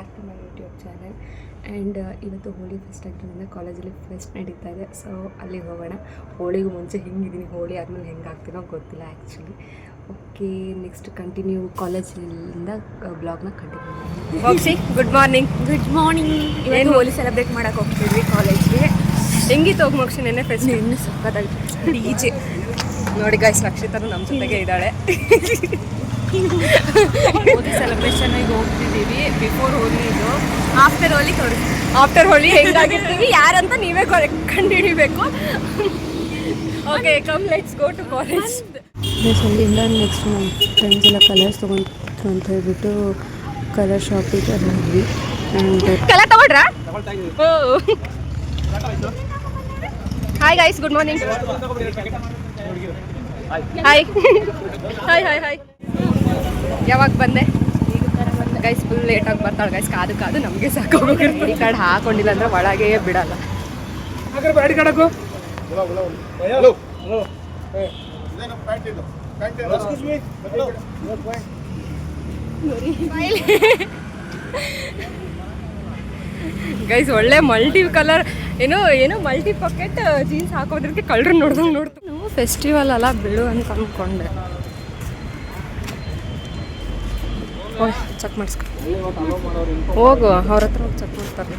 Back to my YouTube channel. And ಇವತ್ತು Holi fest ಆಗಿರೋದ್ರಿಂದ ಕಾಲೇಜಲ್ಲಿ ಫೆಸ್ಟ್ ನಡೀತಾ ಇದೆ. ಸೊ ಅಲ್ಲಿಗೆ ಹೋಗೋಣ. ಹೋಳಿಗೂ ಮುಂಚೆ ಹೆಂಗಿದ್ದೀನಿ, ಹೋಳಿ ಆದಮೇಲೆ ಹೆಂಗೆ ಆಗ್ತೀನೋ ಗೊತ್ತಿಲ್ಲ ಆ್ಯಕ್ಚುಲಿ. ಓಕೆ, ನೆಕ್ಸ್ಟ್ ಕಂಟಿನ್ಯೂ ಕಾಲೇಜಿಂದ ಬ್ಲಾಗ್ನ ಕಂಟಿನ್ಯೂ ಮಾಡಿ. Boxy, good morning. Good morning. ಏನು ಹೋಳಿ ಸೆಲೆಬ್ರೇಟ್ ಮಾಡೋಕೆ ಹೋಗ್ತಿದ್ವಿ ಕಾಲೇಜ್ಗೆ. ಹೆಂಗಿತ್ತು ಹೋಗಿ ಮೋಕ್ಷಿ ನೆನ್ನೆ ಫೆಸ್ಟ್? ಇನ್ನು ಸಕ್ಕತ್ತಾಗಿತ್ತು. DJ ನೋಡಿ ಗೈಸ್, ರಕ್ಷಿತರು ನಮ್ಮ ಜೊತೆಗೆ ಇದ್ದಾಳೆ. ಹೋಳಿ ಸೆಲೆಬ್ರೇಷನ್ಗೆ ಹೋಗ್ತಿದ್ದೀವಿ. ಬಿಫೋರ್ ಹೋಳಿ ಇದು, ಆಫ್ಟರ್ ಹೋಳಿ ಆಫ್ಟರ್ ಹೋಳಿ ಹೆಂಗಾಗಿರ್ತೀವಿ ಯಾರಂತ ನೀವೇ ಕಂಡುಹಿಡಿಬೇಕು. Okay, come let's go to college. ಅಲ್ಲಿಂದ ನೆಕ್ಸ್ಟ್ ನಮ್ಮ ಫ್ರೆಂಡ್ಸ್ ಎಲ್ಲ ಕಲರ್ಸ್ ತೊಗೊಂಡ್ರು ಅಂತ ಹೇಳ್ಬಿಟ್ಟು ಕಲರ್ ಶಾಪಿಗೆ ಹೋದ್ವಿ. ಆ್ಯಂಡ್ ಕಲರ್ ತಗೊಂಡ್ರಾ? Hi guys, good morning. Hi hi hi hi. ಯಾವಾಗ ಬಂದೆ ಗೈಸ್? ಫುಲ್ ಲೇಟಾಗಿ ಬರ್ತಾಳೆ ಗೈಸ್. ಕಾದು ಕಾದು ನಮಗೆ ಸಾಕೋಗಿರ್ತೀವಿ. ಈ ಕಾರ್ಡ್ ಹಾಕೊಂಡಿಲ್ಲ ಅಂದರೆ ಒಳಗೆ ಬಿಡಲ್ಲ. ಗೈಸ್ ಒಳ್ಳೆ ಮಲ್ಟಿ ಕಲರ್ ಏನೋ ಮಲ್ಟಿ ಪಾಕೆಟ್ ಜೀನ್ಸ್ ಹಾಕೋದ್ರಕ್ಕೆ ಕಳ್ರು ನೋಡ್ದಂಗೆ ನೋಡ್ತು. ಫೆಸ್ಟಿವಲ್ ಅಲ್ಲ ಬಿಡು ಅಂತ ಅಂದ್ಕೊಂಡೆ. ಓಹ್, ಚೆಕ್ ಮಾಡಿಸ್ಕೊ ಹೋಗು, ಅವ್ರ ಹತ್ರ ಹೋಗಿ ಚೆಕ್ ಮಾಡ್ತಾರೆ.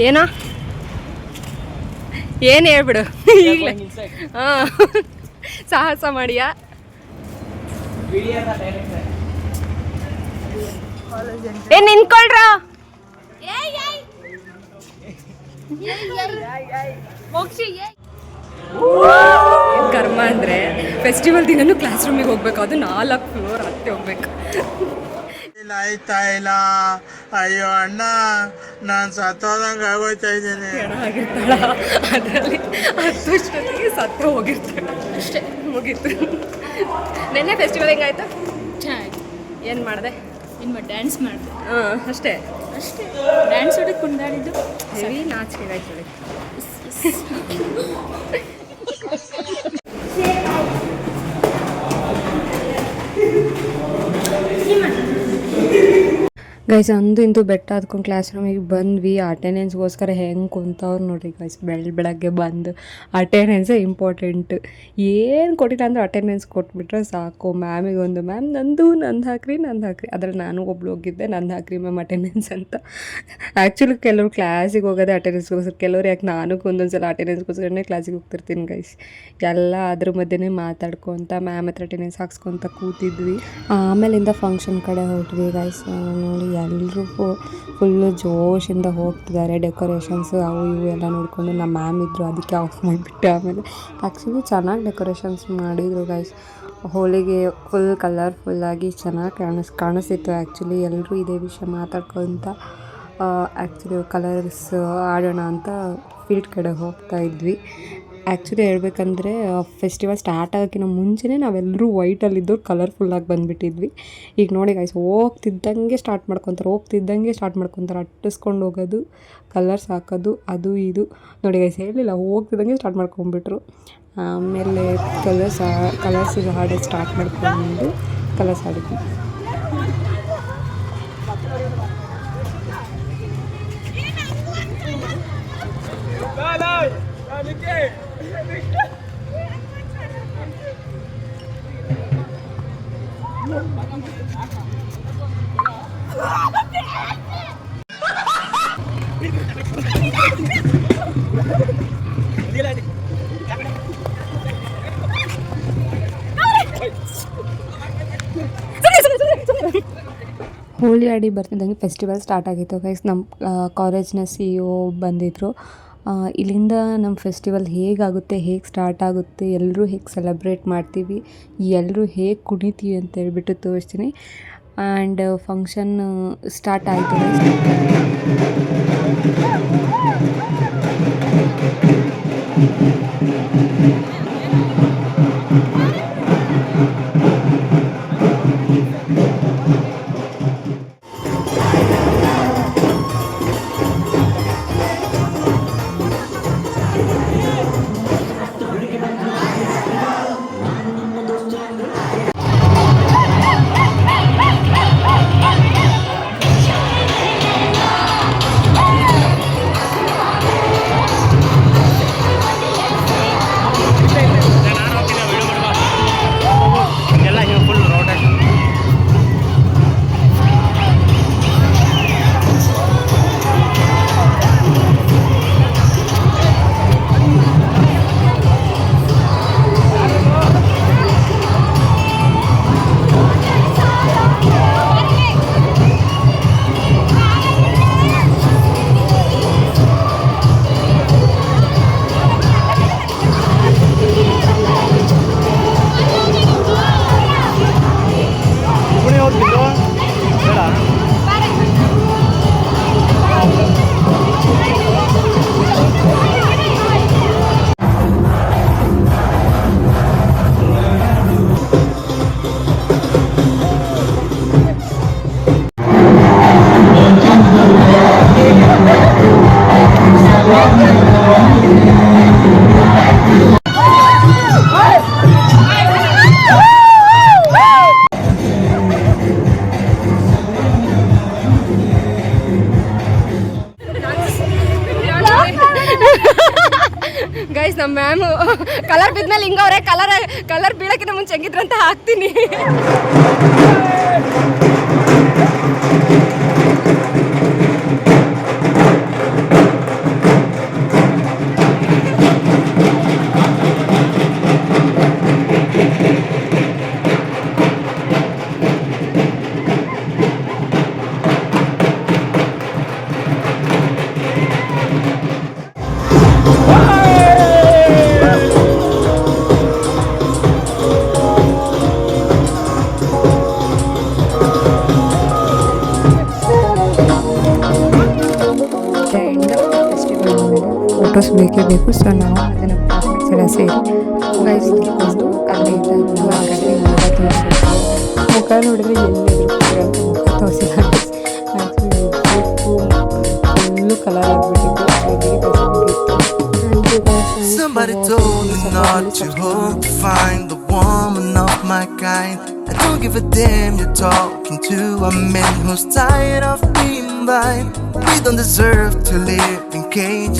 ಏನಾ ಏನು ಹೇಳ್ಬಿಡು ಈಗಲೇ. ಹಾಂ, ಸಾಹಸ ಮಾಡಿಯಾ? ಏನ್ ನಿಂತ್ಕೊಳ್ರ? ಕರ್ಮ ಅಂದರೆ ಫೆಸ್ಟಿವಲ್ ದಿನನೂ ಕ್ಲಾಸ್ ರೂಮಿಗೆ ಹೋಗ್ಬೇಕು. ಅದು 4 ಫ್ಲೋರ್ ಹತ್ತಿ ಹೋಗ್ಬೇಕು. ಆಯ್ತಾ ಇಲ್ಲ, ಅಯ್ಯೋ ಅಣ್ಣ, ನಾನು ಸತ್ತೋದಂಗೆ ಆಗೋಯ್ತಾ ಇದ್ದೇನೆ. ಆಗಿರ್ತಾಳ ಅದರಲ್ಲಿ 10 ವರ್ಷದೊತ್ತಿಗೆ ಸತ್ತ ಹೋಗಿರ್ತಾಳೆ. ಅಷ್ಟೇ, ಮುಗೀತು. ನೆನ್ನೆ ಫೆಸ್ಟಿವಲ್ ಹೆಂಗಾಯ್ತು? ಚೆನ್ನಾಗಿ. ಏನು ಮಾಡಿದೆ? ಇನ್ನು ಡ್ಯಾನ್ಸ್ ಮಾಡಿದೆ. ಹಾಂ, ಅಷ್ಟೇ ಡ್ಯಾನ್ಸ್ ಹೊಡೆದು ಕುಣಿದಾಡಿದ್ದು ಹೆವಿ ನಾಚಿಕೆ ಆಯ್ತು. ಗೈಸ್, ಅಂದು ಇಂದು ಬೆಟ್ಟ ಹತ್ಕೊಂಡು ಕ್ಲಾಸ್ ರೂಮಿಗೆ ಬಂದ್ವಿ. ಅಟೆಂಡೆನ್ಸ್ಗೋಸ್ಕರ ಹೆಂಗೆ ಕುಂತವ್ರು ನೋಡ್ರಿ ಗೈಸ್. ಬೆಳಗ್ಗೆ ಬಂದು ಅಟೆಂಡೆನ್ಸೇ ಇಂಪಾರ್ಟೆಂಟ್. ಏನು ಕೊಟ್ಟಿಲ್ಲ ಅಂದ್ರೆ ಅಟೆಂಡೆನ್ಸ್ ಕೊಟ್ಬಿಟ್ರೆ ಸಾಕು. ಮ್ಯಾಮಿಗೆ ಒಂದು ಮ್ಯಾಮ್ ನಂದು ಹಾಕ್ರಿ. ಅದ್ರಲ್ಲಿ ನಾನು ಒಬ್ಳು ಹೋಗಿದ್ದೆ, ನಂದು ಹಾಕ್ರಿ ಮ್ಯಾಮ್ ಅಟೆಂಡೆನ್ಸ್ ಅಂತ. ಆ್ಯಕ್ಚುಲಿ ಕೆಲವ್ರು ಕ್ಲಾಸಿಗೆ ಹೋಗೋದೇ ಅಟೆಂಡೆನ್ಸ್ಗೋಸ್ಕರ. ಕೆಲವ್ರು ಯಾಕೆ ನಾನು ಒಂದೊಂದ್ಸಲ ಅಟೆಂಡೆನ್ಸ್ಗೋಸ್ಕರನೇ ಕ್ಲಾಸಿಗೆ ಹೋಗ್ತಿರ್ತೀನಿ ಗೈಸ್. ಎಲ್ಲ ಅದ್ರ ಮಧ್ಯೆ ಮಾತಾಡ್ಕೊತ ಮ್ಯಾಮ್ ಹತ್ರ ಅಟೆಂಡೆನ್ಸ್ ಹಾಕ್ಸ್ಕೊತ ಕೂತಿದ್ವಿ. ಆಮೇಲಿಂದ ಫಂಕ್ಷನ್ ಕಡೆ ಹೊರಟ್ವಿ ಗೈಸ್. ನೋಡಿ ಎಲ್ಲರೂ ಫುಲ್ಲು ಜೋಶಿಂದ ಹೋಗ್ತಿದ್ದಾರೆ. ಡೆಕೋರೇಷನ್ಸು ಅವು ಇವು ಎಲ್ಲ ನೋಡಿಕೊಂಡು ನಮ್ಮ ಮ್ಯಾಮ್ ಇದ್ದರು, ಅದಕ್ಕೆ ಆಫ್ ಮಾಡಿಬಿಟ್ಟೆ. ಆಮೇಲೆ ಆ್ಯಕ್ಚುಲಿ ಚೆನ್ನಾಗಿ ಡೆಕೋರೇಷನ್ಸ್ ಮಾಡಿದರು ಗೈಸ್. ಹೋಳಿಗೆ ಫುಲ್ ಕಲರ್ಫುಲ್ಲಾಗಿ ಚೆನ್ನಾಗಿ ಕಾಣಿಸ್ತಿತ್ತು. ಆ್ಯಕ್ಚುಲಿ ಎಲ್ಲರೂ ಇದೇ ವಿಷಯ ಮಾತಾಡ್ಕೊತ ಆ್ಯಕ್ಚುಲಿ ಕಲರ್ಸ್ ಆಡೋಣ ಅಂತ ಫೀಲ್ಡ್ ಕಡೆ ಹೋಗ್ತಾ ಇದ್ವಿ. ಆ್ಯಕ್ಚುಲಿ ಹೇಳ್ಬೇಕಂದ್ರೆ ಫೆಸ್ಟಿವಲ್ ಸ್ಟಾರ್ಟ್ ಆಗೋಕ್ಕಿಂತ ಮುಂಚೆನೇ ನಾವೆಲ್ಲರೂ ವೈಟಲ್ಲಿದ್ದವ್ರು ಕಲರ್ಫುಲ್ಲಾಗಿ ಬಂದುಬಿಟ್ಟಿದ್ವಿ. ಈಗ ನೋಡಿ ಗೈಸ್, ಹೋಗ್ತಿದ್ದಂಗೆ ಸ್ಟಾರ್ಟ್ ಮಾಡ್ಕೊತಾರೆ. ಅಟ್ಟಿಸ್ಕೊಂಡು ಹೋಗೋದು, ಕಲರ್ಸ್ ಹಾಕೋದು, ಅದು ಇದು ನೋಡಿ ಗೈಸ್. ಹೇಳಿಲ್ಲ, ಹೋಗ್ತಿದ್ದಂಗೆ ಸ್ಟಾರ್ಟ್ ಮಾಡ್ಕೊಂಡ್ಬಿಟ್ರು. ಆಮೇಲೆ ಕಲರ್ಸ್ ಹಾಡೋದು ಸ್ಟಾರ್ಟ್ ಮಾಡ್ಕೊಂಡು ಕಲರ್ಸ್ ಆಡಿದ್ವಿ. ಹೋಳಿ ಆಡಿ ಬರ್ತಿದ್ದಂಗೆ ಫೆಸ್ಟಿವಲ್ ಸ್ಟಾರ್ಟ್ ಆಗಿತ್ತು ಗೈಸ್. ನಮ್ಮ ಕಾಲೇಜ್ನ CEO ಬಂದಿದ್ದರು. ಇಲ್ಲಿಂದ ನಮ್ಮ ಫೆಸ್ಟಿವಲ್ ಹೇಗಾಗುತ್ತೆ, ಹೇಗೆ ಸ್ಟಾರ್ಟ್ ಆಗುತ್ತೆ, ಎಲ್ಲರೂ ಹೇಗೆ ಸೆಲೆಬ್ರೇಟ್ ಮಾಡ್ತೀವಿ, ಎಲ್ಲರೂ ಹೇಗೆ ಕುಣಿತೀವಿ ಅಂತ ಹೇಳ್ಬಿಟ್ಟು ತೋರಿಸ್ತೀನಿ. ಆ್ಯಂಡ್ ಫಂಕ್ಷನ್ ಸ್ಟಾರ್ಟ್ ಆಯಿತು. ಕಲರ್ ಬಿದ್ಮೇಲೆ ಹಿಂಗವ್ರೆ ಕಲರ್ ಬೀಳಕ್ಕಿಂತ ಮುಂಚೆ ಹೆಂಗಿದ್ರಂತ ಹಾಕ್ತೀನಿ. ಫೋಟೋಸ್ ಬೇಕೇ ಬೇಕು. ಸೊ ನಾವು ಅದನ್ನ ಕ್ಲಾಸ್ಮೇಟ್ಸ್ ಎಲ್ಲ ಸೇರಿ ಗೈಸ್ ಇಟ್ಕೊಂಡು ಅಲ್ಲಿಂದ ಆ ಕಡೆ ಮುಖ ನೋಡಿದ್ರೆ ಎಲ್ಲಿದ್ರು ಮುಖ ತೋರಿಸಿಲ್ಲ. ಫುಲ್ಲು ಕಲರ್ ಆಗಿಬಿಟ್ಟಿತ್ತು. Somebody told me not to hope to find the woman of my kind. I don't give a damn you're talking to a man who's tired of being blind. We don't deserve to live in cages.